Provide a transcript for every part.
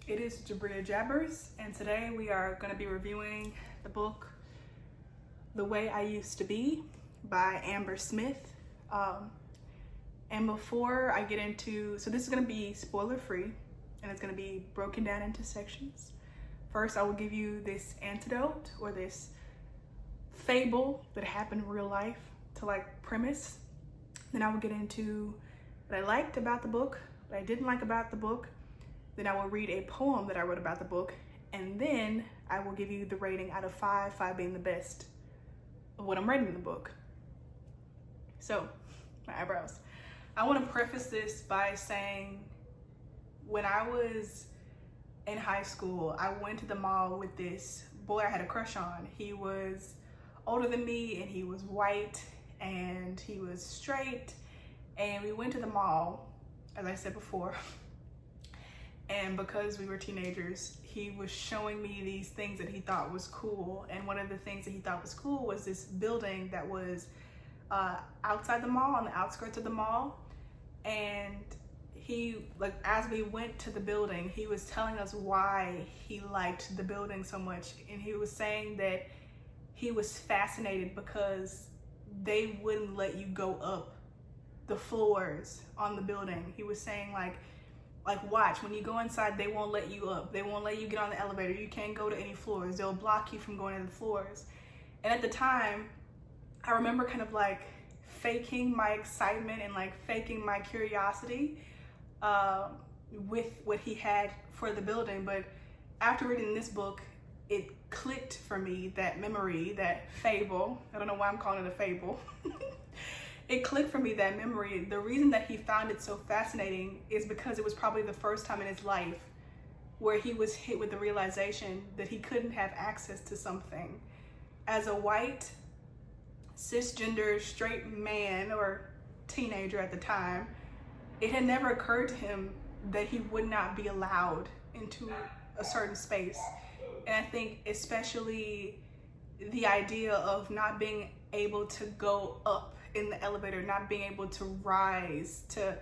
It is Jabria Jabbers, and today we are going to be reviewing the book The Way I Used to Be by Amber Smith. And before I get into, so this is going to be spoiler free and it's going to be broken down into sections. First, I will give you this antidote or this fable that happened in real life to like premise. Then I will get into what I liked about the book, what I didn't like about the book. Then I will read a poem that I wrote about the book, and then I will give you the rating out of 5, 5 being the best of what I'm rating in the book. So, my eyebrows. I want to preface this by saying when I was in high school, I went to the mall with this boy I had a crush on. He was older than me, and he was white, and he was straight, and we went to the mall, as I said before. And because we were teenagers, he was showing me these things that he thought was cool. And one of the things that he thought was cool was this building that was outside the mall, on the outskirts of the mall. And he, like, as we went to the building, he was telling us why he liked the building so much. And he was saying that he was fascinated because they wouldn't let you go up the floors on the building. He was saying like watch, when you go inside, they won't let you up. They won't let you get on the elevator. You can't go to any floors. They'll block you from going to the floors. And at the time, I remember kind of like faking my excitement and like faking my curiosity with what he had for the building. But after reading this book, it clicked for me, that memory, that fable. I don't know why I'm calling it a fable. It clicked for me, that memory. The reason that he found it so fascinating is because it was probably the first time in his life where he was hit with the realization that he couldn't have access to something. As a white, cisgender, straight man or teenager at the time, it had never occurred to him that he would not be allowed into a certain space. And I think especially the idea of not being able to go up in the elevator, not being able to rise to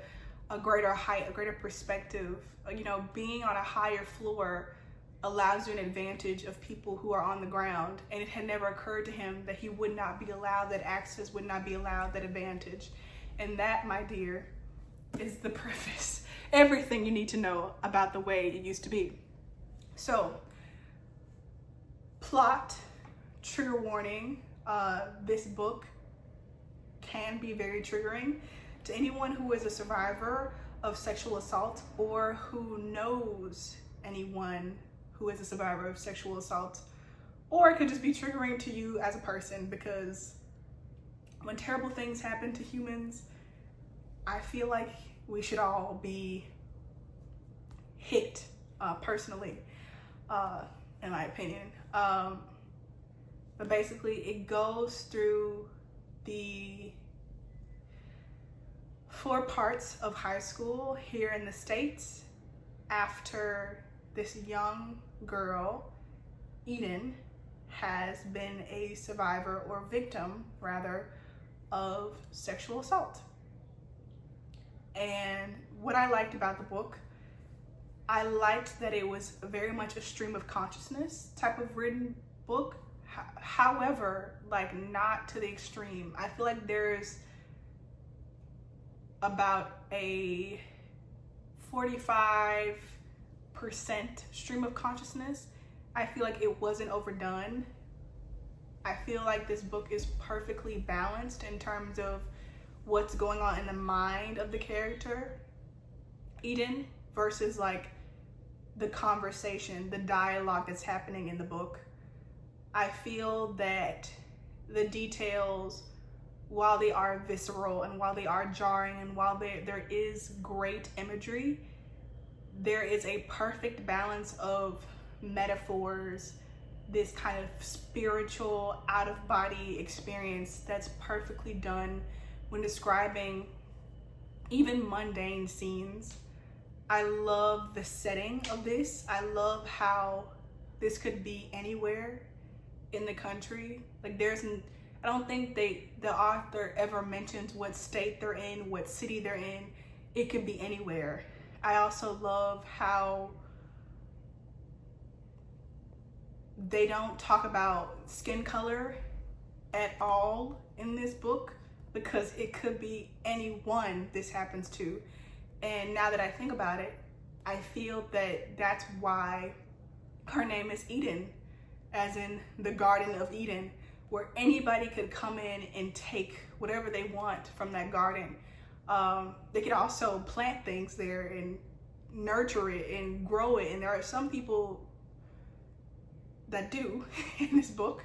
a greater height, a greater perspective. You know, being on a higher floor allows you an advantage of people who are on the ground. And it had never occurred to him that he would not be allowed that access, would not be allowed that advantage. And that, my dear, is the preface. Everything you need to know about The Way It Used to Be. So, plot, trigger warning, this book can be very triggering to anyone who is a survivor of sexual assault or who knows anyone who is a survivor of sexual assault. Or it could just be triggering to you as a person, because when terrible things happen to humans, I feel like we should all be hit personally, in my opinion. But basically it goes through the 4 parts of high school here in the States after this young girl, Eden, has been a survivor or victim, rather, of sexual assault. And what I liked about the book, I liked that it was very much a stream of consciousness type of written book. However, like, not to the extreme. I feel like there's about a 45% stream of consciousness. I feel like it wasn't overdone. I feel like this book is perfectly balanced in terms of what's going on in the mind of the character, Eden, versus like the conversation, the dialogue that's happening in the book. I feel that the details, while they are visceral and while they are jarring and while there is great imagery, there is a perfect balance of metaphors, this kind of spiritual out-of-body experience that's perfectly done when describing even mundane scenes. I love the setting of this. I love how this could be anywhere in the country. Like, I don't think the author ever mentions what state they're in, what city they're in. It could be anywhere. I also love how They don't talk about skin color at all in this book, because it could be anyone this happens to. And now that I think about it, I feel that that's why her name is Eden, as in the Garden of Eden, where anybody could come in and take whatever they want from that garden. They could also plant things there and nurture it and grow it. And there are some people that do in this book,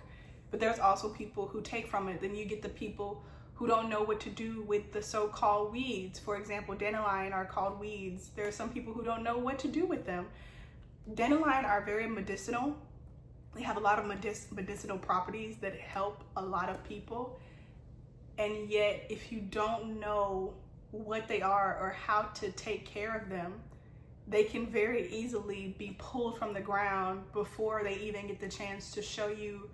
but there's also people who take from it. Then you get the people who don't know what to do with the so-called weeds. For example, dandelion are called weeds. There are some people who don't know what to do with them. Dandelion are very medicinal. They have a lot of medicinal properties that help a lot of people. And yet, if you don't know what they are or how to take care of them, they can very easily be pulled from the ground before they even get the chance to show you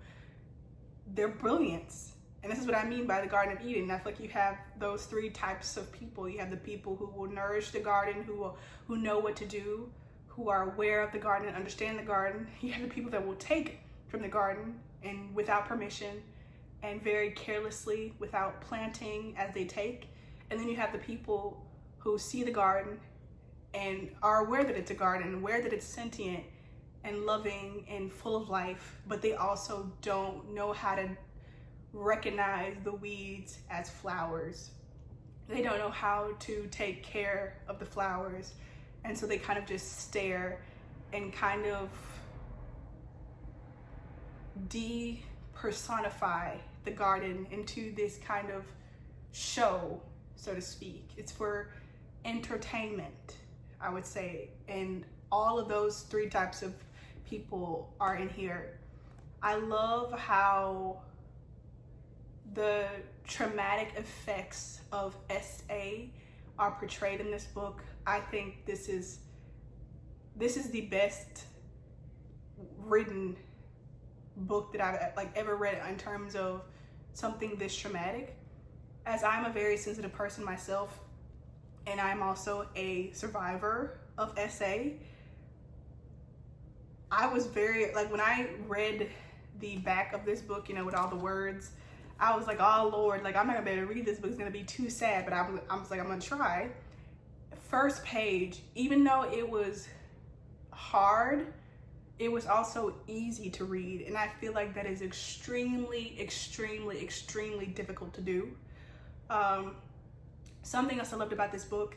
their brilliance. And this is what I mean by the Garden of Eden. I feel like you have those three types of people. You have the people who will nourish the garden, who know what to do, who are aware of the garden and understand the garden. You have the people that will take from the garden and without permission and very carelessly, without planting as they take. And then you have the people who see the garden and are aware that it's a garden, aware that it's sentient and loving and full of life, but they also don't know how to recognize the weeds as flowers. They don't know how to take care of the flowers, and so they kind of just stare and kind of de-personify the garden into this kind of show, so to speak. It's for entertainment, I would say, and all of those three types of people are in here. I love how the traumatic effects of SA are portrayed in this book. I think this is the best written book that I've ever read in terms of something this traumatic. As I'm a very sensitive person myself, and I'm also a survivor of SA, I was very, when I read the back of this book, with all the words, I was like, oh Lord, I'm not gonna be able to read this book, it's gonna be too sad, but I was like, I'm gonna try. First page, even though it was hard, it was also easy to read, and I feel like that is extremely, extremely, extremely difficult to do. Something else I loved about this book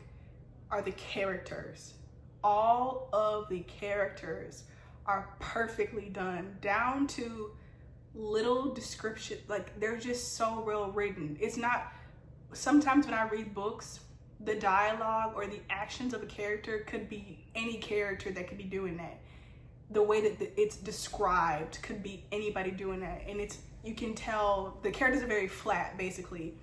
are the characters. All of the characters are perfectly done, down to little description. They're just so well written. It's not, sometimes when I read books, the dialogue or the actions of a character could be any character that could be doing that. The way that it's described could be anybody doing that, and you can tell the characters are very flat. Basically,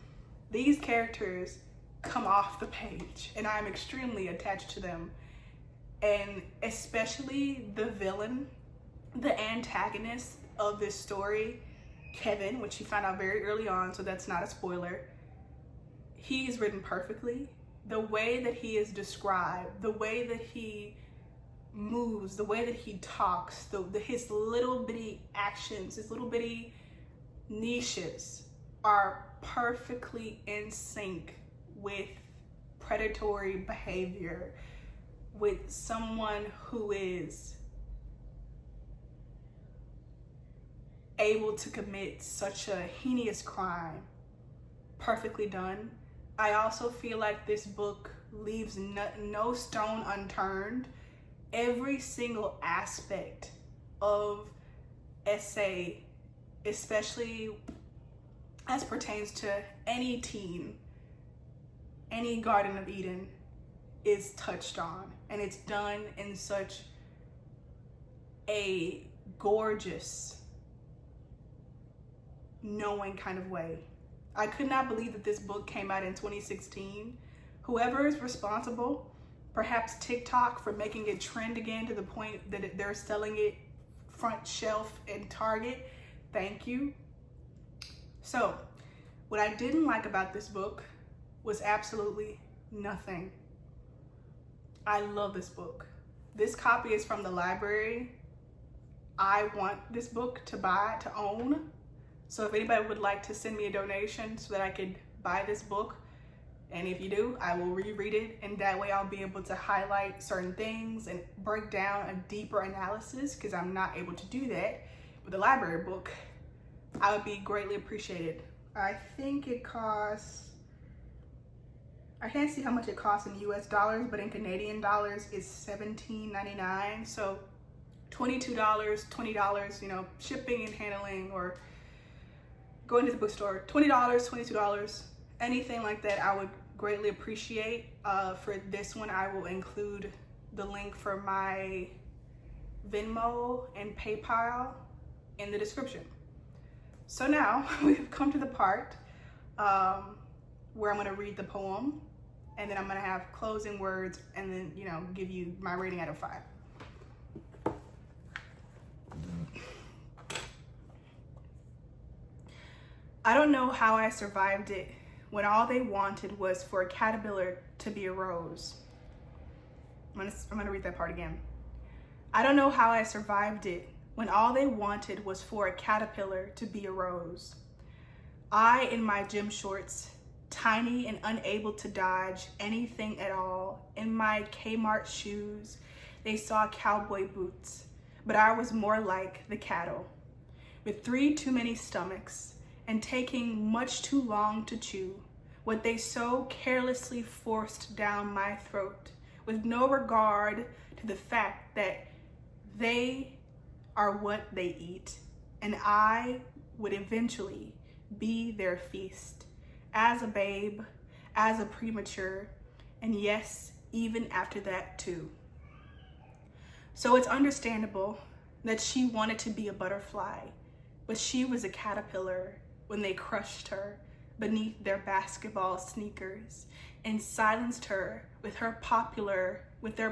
these characters come off the page, and I'm extremely attached to them, and especially the villain, the antagonist of this story, Kevin, which you find out very early on, so that's not a spoiler. He is written perfectly. The way that he is described, the way that he moves, the way that he talks, his little bitty actions, his little bitty niches are perfectly in sync with predatory behavior, with someone who is able to commit such a heinous crime. Perfectly done. I also feel like this book leaves no stone unturned. Every single aspect of SA, especially as pertains to any teen, any Garden of Eden, is touched on, and it's done in such a gorgeous, knowing kind of way. I could not believe that this book came out in 2016. Whoever is responsible, perhaps TikTok for making it trend again to the point that they're selling it front shelf in Target, thank you. So, what I didn't like about this book was absolutely nothing. I love this book. This copy is from the library. I want this book to buy, to own. So if anybody would like to send me a donation so that I could buy this book, and if you do, I will reread it, and that way I'll be able to highlight certain things and break down a deeper analysis, because I'm not able to do that with a library book. I would be greatly appreciated. I think it costs, I can't see how much it costs in US dollars, but in Canadian dollars it's $17.99. So $22, $20, you know, shipping and handling, or going to the bookstore, $20, $22, anything like that, I would greatly appreciate. For this one, I will include the link for my Venmo and PayPal in the description. So now we've come to the part where I'm going to read the poem, and then I'm going to have closing words, and then, you know, give you my rating out of 5. I don't know how I survived it when all they wanted was for a caterpillar to be a rose. I'm gonna read that part again. I don't know how I survived it when all they wanted was for a caterpillar to be a rose. I, in my gym shorts, tiny and unable to dodge anything at all, in my Kmart shoes, they saw cowboy boots, but I was more like the cattle, with 3 too many stomachs, and taking much too long to chew what they so carelessly forced down my throat, with no regard to the fact that they are what they eat, and I would eventually be their feast, as a babe, as a premature, and yes, even after that too. So it's understandable that she wanted to be a butterfly, but she was a caterpillar when they crushed her beneath their basketball sneakers and silenced her with their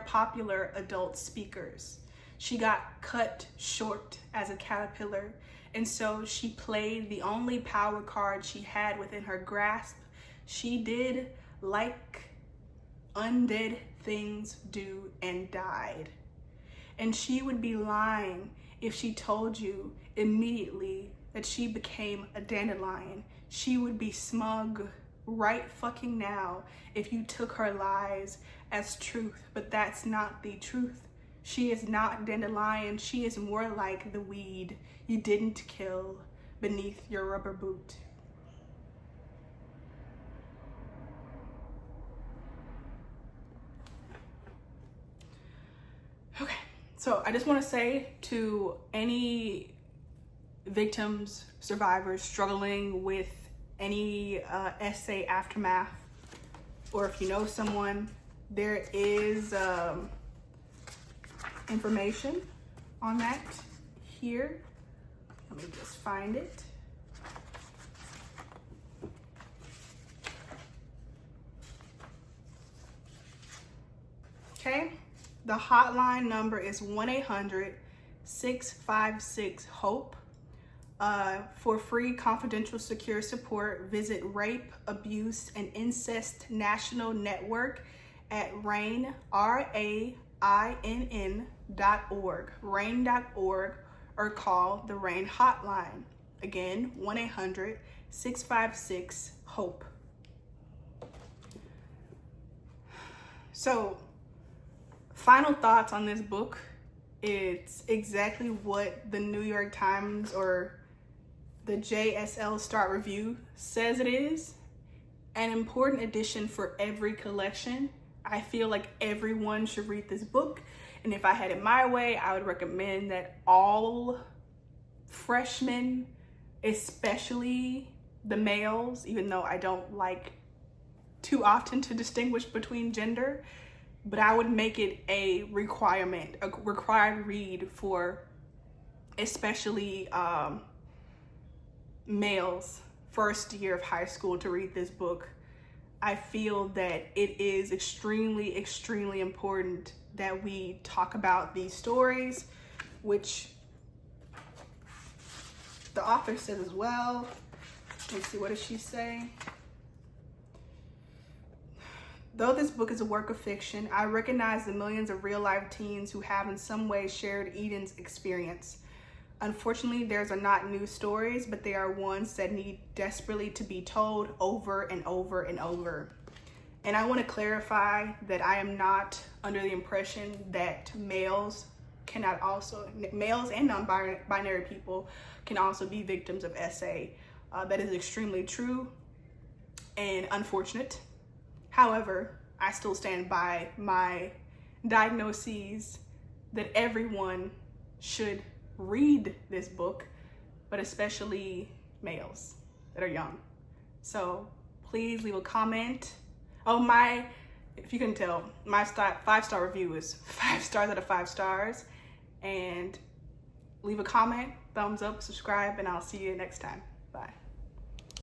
popular adult speakers. She got cut short as a caterpillar, and so she played the only power card she had within her grasp. She did like undead things do and died. And she would be lying if she told you immediately that she became a dandelion. She would be smug right fucking now if you took her lies as truth, but that's not the truth. She is not dandelion. She is more like the weed you didn't kill beneath your rubber boot. Okay, so I just want to say to any victims, survivors struggling with any essay aftermath, or if you know someone, there is information on that here. Let me just find it. Okay, the hotline number is 1-800-656-HOPE. For free, confidential, secure support, visit Rape, Abuse, and Incest National Network at RAINN, RAINN.org, RAINN.org, or call the RAINN hotline. Again, 1-800-656-HOPE. So, final thoughts on this book. It's exactly what the New York Times or the JSL Start Review says it is. An important addition for every collection. I feel like everyone should read this book. And if I had it my way, I would recommend that all freshmen, especially the males, even though I don't like too often to distinguish between gender, but I would make it a requirement, a required read for especially males, first year of high school, to read this book. I feel that it is extremely, extremely important that we talk about these stories, which the author says as well. Let's see, what does she say? Though this book is a work of fiction, I recognize the millions of real-life teens who have in some way shared Eden's experience. Unfortunately, theirs are not new stories, but they are ones that need desperately to be told over and over and over. And I want to clarify that I am not under the impression that males and non-binary people can also be victims of SA. That is extremely true and unfortunate. However, I still stand by my diagnoses that everyone should read this book, but especially males that are young. So please leave a comment. If you can tell, my 5-star review is 5 stars out of 5 stars. And leave a comment, thumbs up, subscribe, and I'll see you next time. Bye.